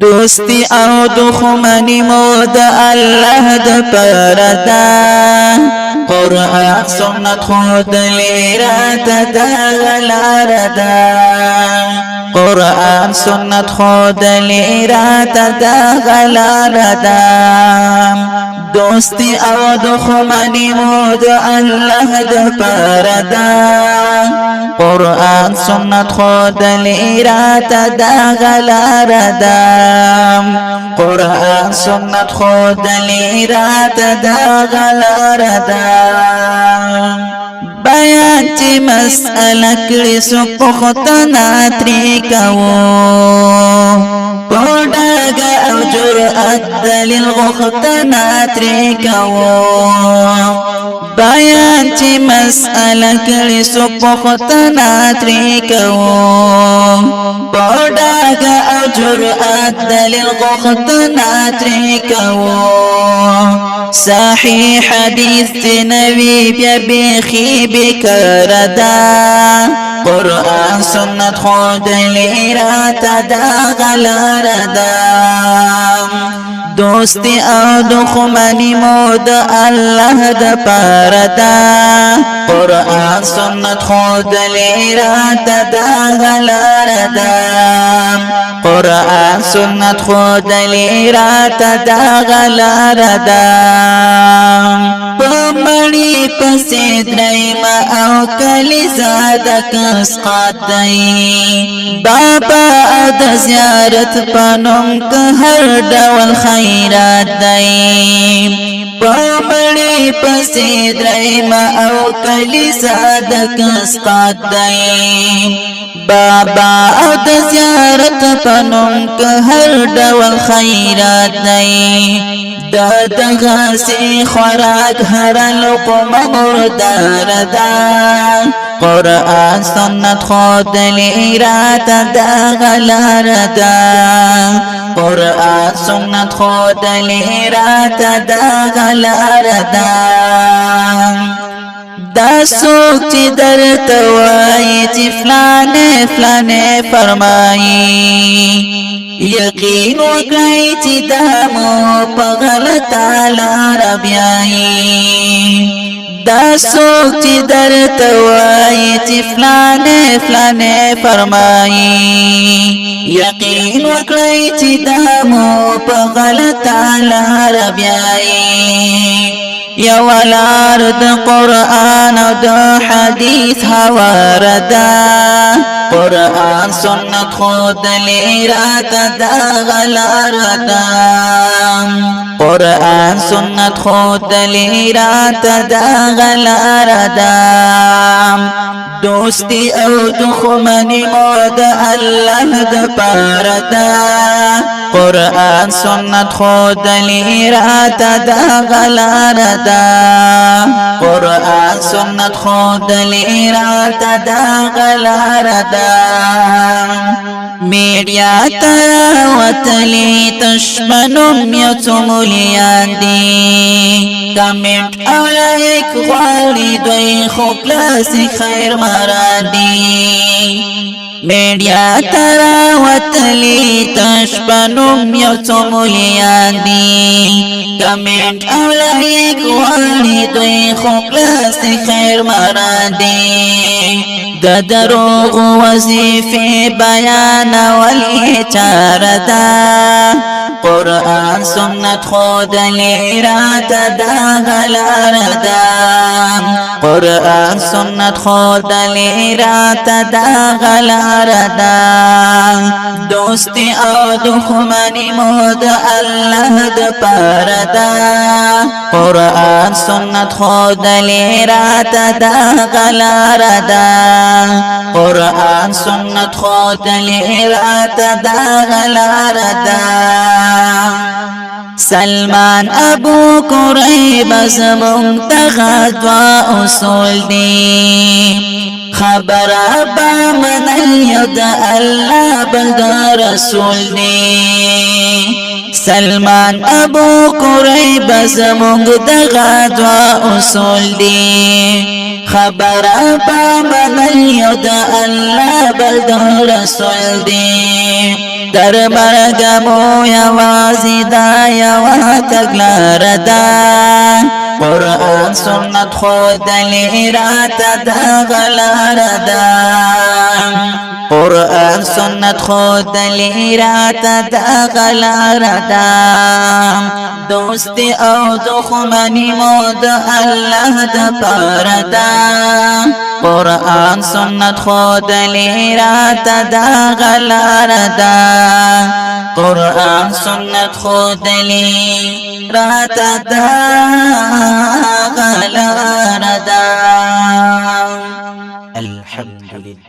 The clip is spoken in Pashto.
دوستی او دخمنی مود الله د پردا قرآن سنت خود لیرات دا غلاردا قرآن سنت خود لیرات دا غلاردا دوستی او دخمنی مود الله د پردا قرآن سنت خود لیرات دا غلاردا قرآن سنت خود لیرات دا غلاردا بیان چی مسئلہ کلی سو پختنا تری کوا پوڑاگا او جرأت دلیل غختنا تری کوا بیان چی مسئلہ کلی سو پختنا تری کوا پوڑاگا او جرأت دلیل غختنا تری کوا صحیح حدیث نبی بیا بیخی بکردا قرآن سنت خود لیرات دا غلاردا دوستی او دخمنی مود الله دا پردا قرآن سنت خود لیرات دا غلاردا قرآن سنت خود لیرات دا غلاردا پمڑی پسی درائیما او کلی زادا کس قاتئی بابا او دا زیارت پانم که هر دول خیرات دئی پمڑی پسی درائیما او کلی زادا کس قاتئی بابا او دا زیارت پانم که هر دول خیرات دئی دا دغاسی خوراک هر لقم مردار دا قرآن سنت خود لیرات دا غلار دا قرآن سنت خود لیرات دا غلار دا دا سوک چی در توائی چی فلانے فلانے فرمائی یقین وکړئ چې دمو په غلطه لار بیایي دا څوک چې درته وایي چې فلانې فلانې فرمایي یقین وکړئ چې دمو په غلطه لار بیایي یو لار د قرآن او د حدیث هوار ده قرآن سنت خود لیرات دا غلار دا قرآن سنت خود لیرات دا غلار دا دوستی او دخمنی مود الله دا پاردا قرآن سنت خود لیرات دا غلار دا قرآن سنت خود لیرات دا غلار دا میڈیا تراوتلی تشمنم یتمولیان دی کمنٹ او لائک غواری دوی خوکلاسی خیر مرادی میڈیا تراوتلی تشمنم یتمولیان دی کمنٹ او لائک غواری دوی خوکلاسی خیر مرادی دا دروغ وظیفه بیان ولی چاردا قرآن سنت خود لیرات دا غلاردا قرآن سنت خود لیرات دا غلاردا دوستی او دخمنی مود الله دا پردا قرآن سنت خود لیرات دا غلاردا قرآن سنت خود لیرات دا غلاردا سلمان ابو قریب زمون تغدوا اصول دی خبر ابا من ید اللہ بلد رسول دی سلمان ابو قریب زمون تغدوا اصول دی خبر پامنیو دا اللہ بلد رسول دی در مرگمو یوازی دا یوا تگلار دا قرآن سنت خود دلیرات دا غلار دا قرآن سنت خود دلیرات دا غلار دا دوستی او دخمنی مود اللہ دا پاردا قرآن سنت خود دلیرات دا غلار دا قرآن سنت خود دلیرات دا غلار دا الحمد لله.